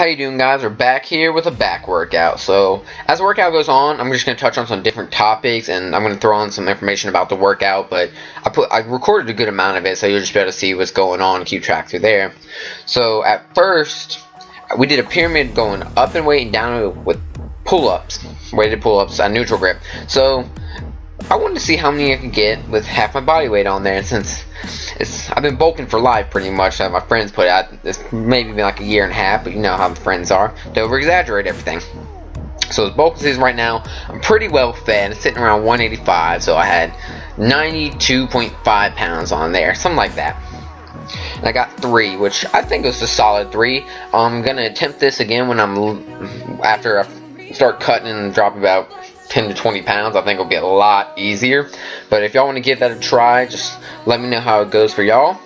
How you doing, guys? We're back here with a back workout. So as the workout goes on, I'm just going to touch on some different topics, and I'm going to throw on some information about the workout, but I recorded a good amount of it, so you'll just be able to see what's going on and keep track through there. So at first, we did a pyramid going up in weight and down with pull-ups, weighted pull-ups on neutral grip. So I wanted to see how many I could get with half my body weight on there, and since I've been bulking for life pretty much, my friends put out, it's maybe been like a year and a half, but you know how the friends are, they over exaggerate everything. So as bulk is right now, I'm pretty well fed. It's sitting around 185, so I had 92.5 pounds on there, something like that. And I got 3, which I think was a solid 3. I'm gonna attempt this again when after I start cutting and dropping about 10 to 20 pounds. I think it'll be a lot easier. But if y'all want to give that a try, just let me know how it goes for y'all.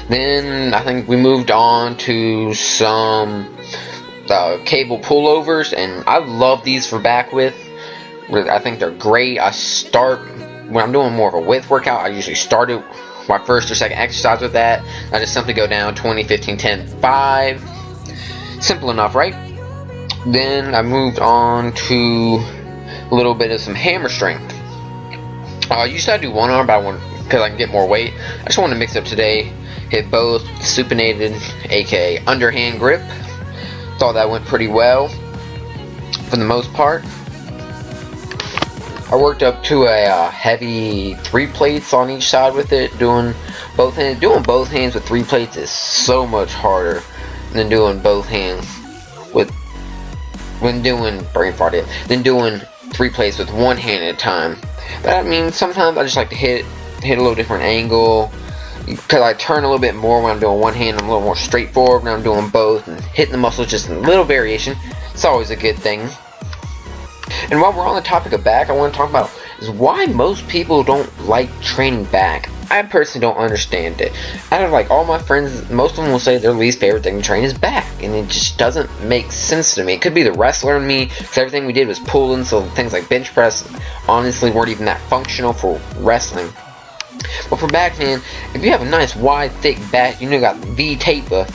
Then I think we moved on to some cable pullovers, and I love these for back width. I think they're great. When I'm doing more of a width workout, I usually start it my first or second exercise with that. I just simply go down 20, 15, 10, 5. Simple enough, right? Then I moved on to a little bit of some hammer strength. Usually I do one arm, but because I can get more weight. I just want to mix it up today. Hit both supinated, aka underhand grip. Thought that went pretty well for the most part. I worked up to a heavy 3 plates on each side with it, doing both hands. Doing both hands with 3 plates is so much harder than doing both hands than doing 3 plates with one hand at a time. But I mean, sometimes I just like to hit a little different angle, because I turn a little bit more when I'm doing one hand. I'm a little more straightforward when I'm doing both, and hitting the muscles just a little variation. It's always a good thing. And while we're on the topic of back, I want to talk about is why most people don't like training back. I personally don't understand it. Out of like all my friends, most of them will say their least favorite thing to train is back, and it just doesn't make sense to me. It could be the wrestler in me, because everything we did was pulling, so things like bench press honestly weren't even that functional for wrestling. But for back, man, if you have a nice wide thick back, you got V-taper,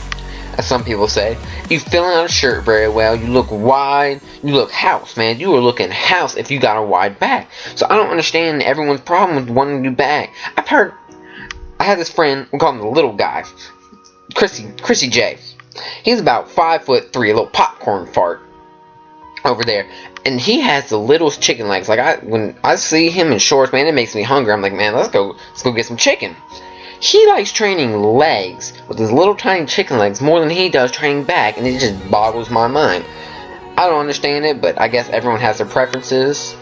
as some people say, you fill out a shirt very well, you look wide, you look house, man. You are looking house if you got a wide back. So I don't understand everyone's problem with wanting to do back. I had this friend, we call him the little guy, Chrissy J. He's about 5'3", a little popcorn fart over there, and he has the littlest chicken legs. Like when I see him in shorts, man, it makes me hungry. I'm like, man, let's go get some chicken. He likes training legs with his little tiny chicken legs more than he does training back, and it just boggles my mind. I don't understand it, but I guess everyone has their preferences.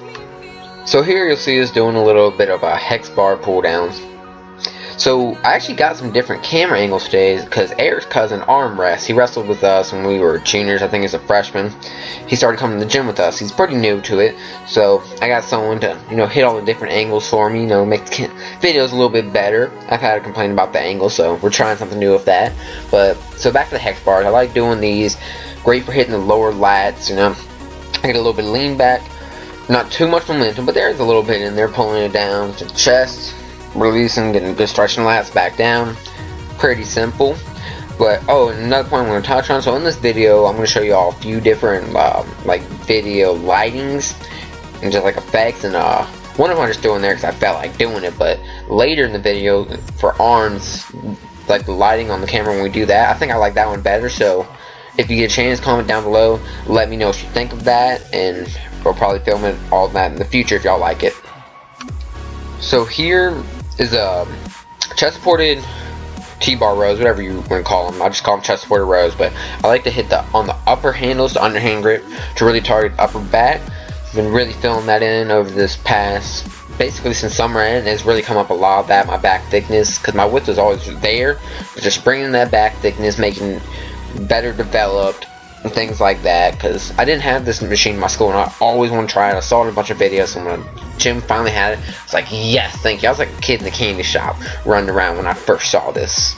So here you'll see us doing a little bit of a hex bar pull downs. So I actually got some different camera angles today because Eric's cousin arm wrestles. He wrestled with us when we were juniors. I think he's a freshman. He started coming to the gym with us. He's pretty new to it, so I got someone to hit all the different angles for me. Make the videos a little bit better. I've had a complaint about the angle, so we're trying something new with that. But so back to the hex bars. I like doing these. Great for hitting the lower lats. I get a little bit of lean back. Not too much momentum, but there's a little bit in there, pulling it down to the chest. Releasing, just stretching the lats back down. Pretty simple. But and another point I'm going to touch on. So in this video, I'm going to show you all a few different like video lightings and just like effects. And one of them I just threw in there because I felt like doing it. But later in the video for arms, like the lighting on the camera when we do that, I think I like that one better. So if you get a chance, comment down below. Let me know what you think of that, and we'll probably film it all that in the future if y'all like it. So here is a chest-supported T-bar rows, whatever you want to call them. I just call them chest-supported rows, but I like to hit on the upper handles, the underhand grip, to really target upper back. I've been really filling that in over this past, basically since summer end. It's really come up a lot of that, my back thickness, because my width was always there, but just bringing that back thickness, making better developed, and things like that, because I didn't have this machine in my school, and I always want to try it. I saw it in a bunch of videos, so when Jim finally had it, it's like, yes, thank you. I was like a kid in the candy shop running around when I first saw this.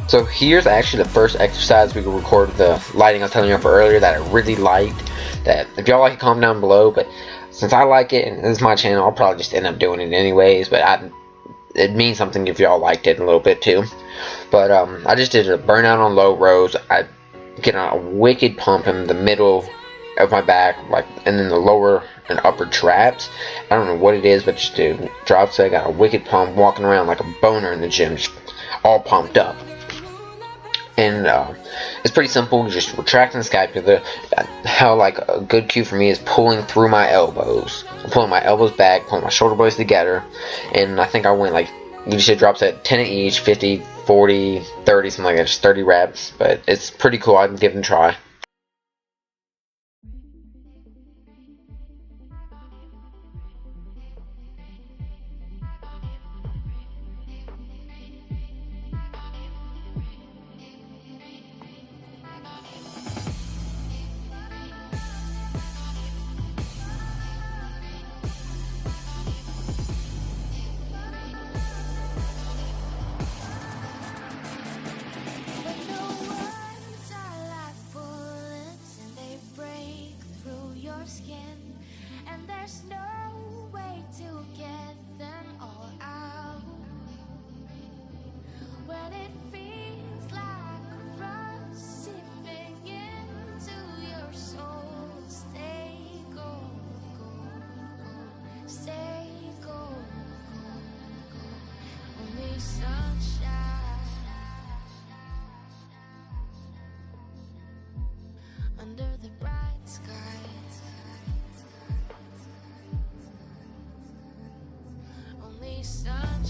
So here's actually the first exercise we recorded, the lighting I was telling you about earlier that I really liked. That if y'all like it, comment down below, but since I like it, and this is my channel, I'll probably just end up doing it anyways, but it means something if y'all liked it a little bit too. But I just did a burnout on low rows. I get a wicked pump in the middle of my back, like, and then the lower and upper traps. I don't know what it is, but just do drops. I got a wicked pump, walking around like a boner in the gym, just all pumped up. And it's pretty simple, just retracting the scapula. How, like, a good cue for me is pulling through my elbows. I'm pulling my elbows back, pulling my shoulder blades together, and I think I went, like, you just did drops at 10 each, 50, 40, 30, something like that, just 30 reps. But it's pretty cool. I'd give it a try. Skin, and there's no way to get them all out. When it feels like a rush seeping into your soul, stay gold, gold, gold, stay gold, gold, gold. Only sunshine under the bright skies. Only sunshine.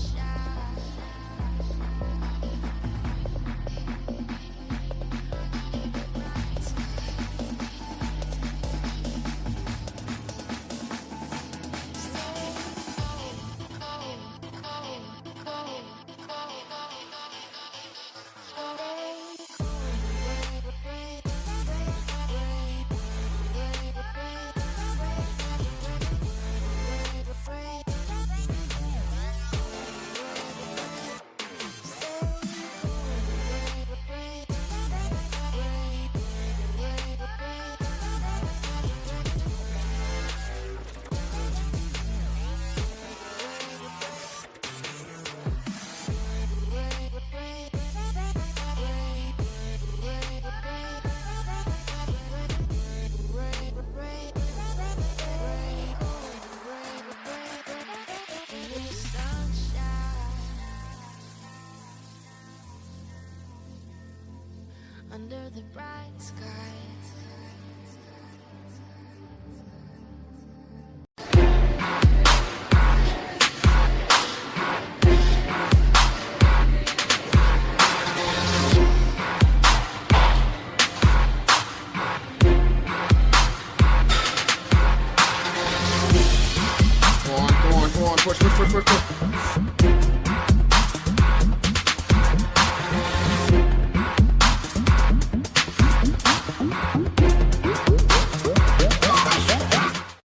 Under the bright skies. Come on, push.